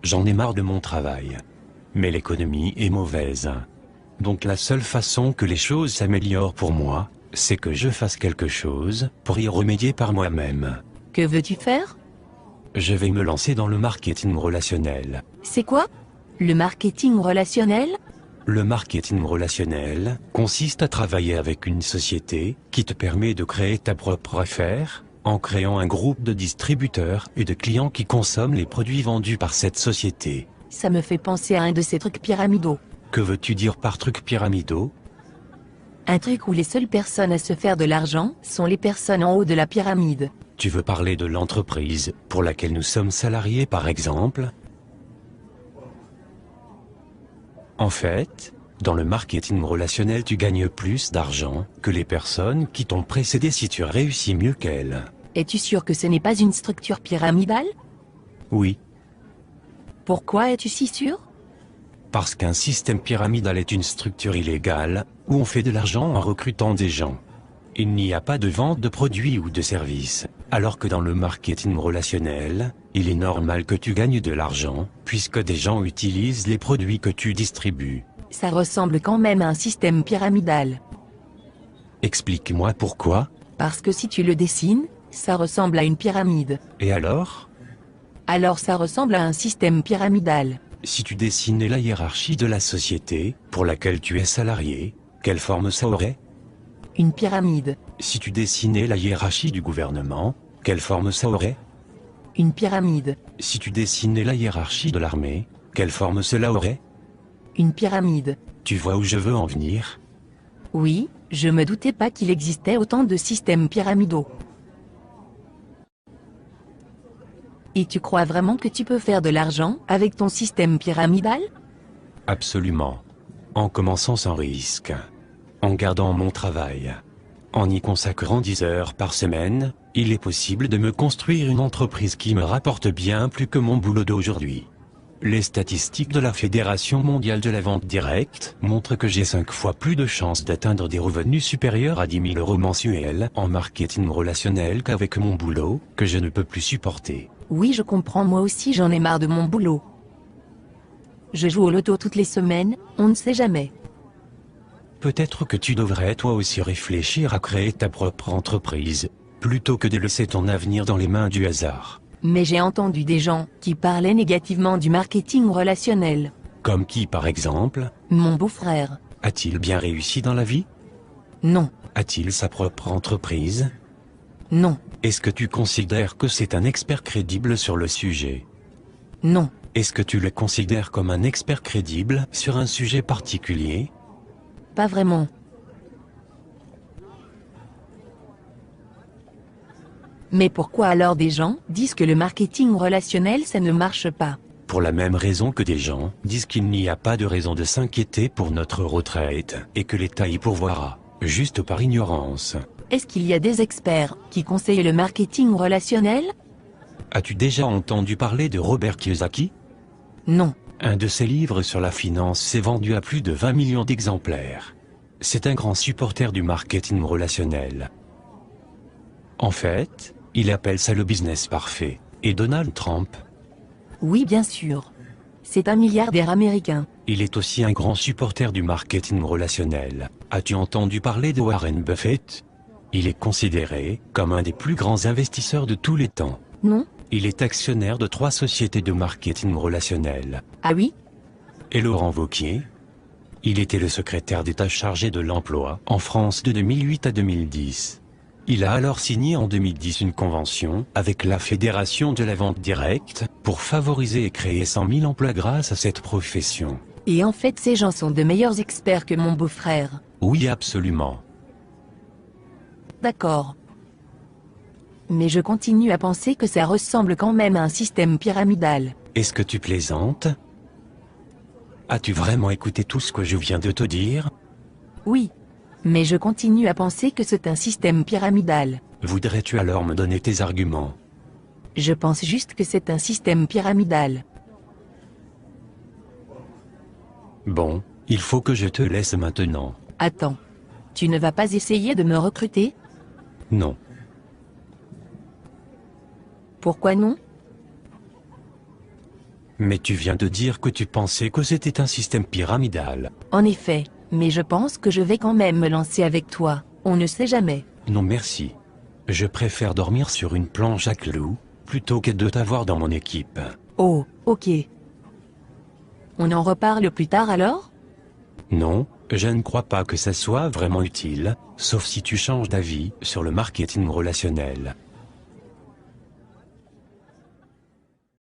J'en ai marre de mon travail. Mais l'économie est mauvaise. Donc la seule façon que les choses s'améliorent pour moi, c'est que je fasse quelque chose pour y remédier par moi-même. Que veux-tu faire? Je vais me lancer dans le marketing relationnel. C'est quoi? Le marketing relationnel? Le marketing relationnel consiste à travailler avec une société qui te permet de créer ta propre affaire, en créant un groupe de distributeurs et de clients qui consomment les produits vendus par cette société. Ça me fait penser à un de ces trucs pyramidaux. Que veux-tu dire par trucs pyramidaux? Un truc où les seules personnes à se faire de l'argent sont les personnes en haut de la pyramide. Tu veux parler de l'entreprise pour laquelle nous sommes salariés par exemple? En fait, dans le marketing relationnel tu gagnes plus d'argent que les personnes qui t'ont précédé si tu réussis mieux qu'elles. Es-tu sûr que ce n'est pas une structure pyramidale? Oui, Pourquoi es-tu si sûr? parce qu'un système pyramidal est une structure illégale où on fait de l'argent en recrutant des gens. Il n'y a pas de vente de produits ou de services, alors que dans le marketing relationnel, il est normal que tu gagnes de l'argent, puisque des gens utilisent les produits que tu distribues. Ça ressemble quand même à un système pyramidal. Explique-moi pourquoi, Parce que si tu le dessines, ça ressemble à une pyramide. et alors? Alors ça ressemble à un système pyramidal. Si tu dessinais la hiérarchie de la société, pour laquelle tu es salarié, quelle forme ça aurait? Une pyramide. Si tu dessinais la hiérarchie du gouvernement, quelle forme ça aurait? Une pyramide. Si tu dessinais la hiérarchie de l'armée, quelle forme cela aurait? Une pyramide. Tu vois où je veux en venir? Oui, je me doutais pas qu'il existait autant de systèmes pyramidaux. Et tu crois vraiment que tu peux faire de l'argent avec ton système pyramidal? Absolument. En commençant sans risque. En gardant mon travail. En y consacrant 10 heures par semaine, il est possible de me construire une entreprise qui me rapporte bien plus que mon boulot d'aujourd'hui. Les statistiques de la Fédération mondiale de la vente directe montrent que j'ai 5 fois plus de chances d'atteindre des revenus supérieurs à 10 000 euros mensuels en marketing relationnel qu'avec mon boulot, que je ne peux plus supporter. Oui, je comprends, moi aussi j'en ai marre de mon boulot. Je joue au loto toutes les semaines, on ne sait jamais. Peut-être que tu devrais toi aussi réfléchir à créer ta propre entreprise, plutôt que de laisser ton avenir dans les mains du hasard. Mais j'ai entendu des gens qui parlaient négativement du marketing relationnel. Comme qui par exemple? Mon beau-frère. A-t-il bien réussi dans la vie? Non, A-t-il sa propre entreprise? non, Est-ce que tu considères que c'est un expert crédible sur le sujet? non, Est-ce que tu le considères comme un expert crédible sur un sujet particulier? pas vraiment. Mais pourquoi alors des gens disent que le marketing relationnel ça ne marche pas? Pour la même raison que des gens disent qu'il n'y a pas de raison de s'inquiéter pour notre retraite et que l'État y pourvoira, juste par ignorance. Est-ce qu'il y a des experts qui conseillent le marketing relationnel? As-tu déjà entendu parler de Robert Kiyosaki? Non. Un de ses livres sur la finance s'est vendu à plus de 20 millions d'exemplaires. C'est un grand supporter du marketing relationnel. En fait, il appelle ça le business parfait. Et Donald Trump? Oui, bien sûr. C'est un milliardaire américain. Il est aussi un grand supporter du marketing relationnel. As-tu entendu parler de Warren Buffett? Il est considéré comme un des plus grands investisseurs de tous les temps. Non? Il est actionnaire de 3 sociétés de marketing relationnel. Ah oui? Et Laurent Wauquiez? Il était le secrétaire d'État chargé de l'emploi en France de 2008 à 2010. Il a alors signé en 2010 une convention avec la Fédération de la vente directe pour favoriser et créer 100 000 emplois grâce à cette profession. Et en fait ces gens sont de meilleurs experts que mon beau-frère. Oui, absolument. D'accord. Mais je continue à penser que ça ressemble quand même à un système pyramidal. Est-ce que tu plaisantes? As-tu vraiment écouté tout ce que je viens de te dire? Oui. Mais je continue à penser que c'est un système pyramidal. Voudrais-tu alors me donner tes arguments? Je pense juste que c'est un système pyramidal. Bon, il faut que je te laisse maintenant. Attends. Tu ne vas pas essayer de me recruter? Non. Pourquoi non? Mais tu viens de dire que tu pensais que c'était un système pyramidal. En effet, mais je pense que je vais quand même me lancer avec toi, on ne sait jamais. Non merci. Je préfère dormir sur une planche à clous, plutôt que de t'avoir dans mon équipe. Oh, ok. On en reparle plus tard alors? Non, je ne crois pas que ça soit vraiment utile, sauf si tu changes d'avis sur le marketing relationnel.